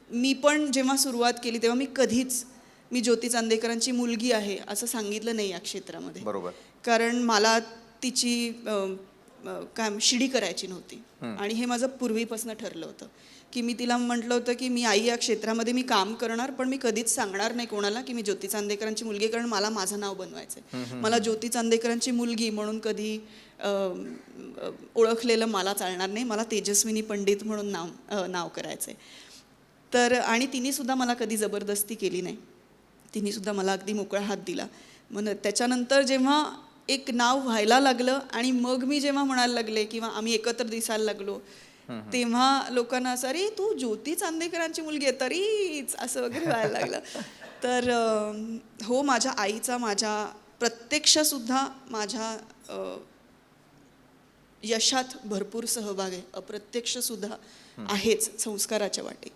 मी पण जेव्हा सुरुवात केली तेव्हा मी ज्योती चांदेकरांची मुलगी आहे असं सांगितलं नाही या क्षेत्रामध्ये. बरोबर. कारण मला तिची काय शिडी करायची नव्हती. आणि हे माझं पूर्वीपासून ठरलं होतं की मी तिला म्हटलं होतं की मी आई या क्षेत्रामध्ये मी काम करणार, पण मी कधीच सांगणार नाही कोणाला की मी ज्योती चांदेकरांची मुलगी, कारण मला माझं नाव बनवायचं. मला ज्योती चांदेकरांची मुलगी म्हणून कधी ओळखलेलं मला चालणार नाही. मला तेजस्विनी पंडित म्हणून नाव करायचं आहे. तर आणि तिने सुद्धा मला कधी जबरदस्ती केली नाही. तिने सुद्धा मला अगदी मोकळा हात दिला. मग त्याच्यानंतर जेव्हा एक नाव व्हायला लागलं आणि मग मी जेव्हा म्हणायला लागले किंवा आम्ही एकत्र दिसायला लागलो, तेव्हा लोकांना असं, अरे तू ज्योती चांदेकरांची मुलगी आहे तरीच, असं वगैरे व्हायला लागलं. तर हो, माझ्या आईचा माझ्या प्रत्यक्षसुद्धा माझ्या यशात भरपूर सहभाग आहे, अप्रत्यक्षसुद्धा आहेच संस्काराच्या वाटे.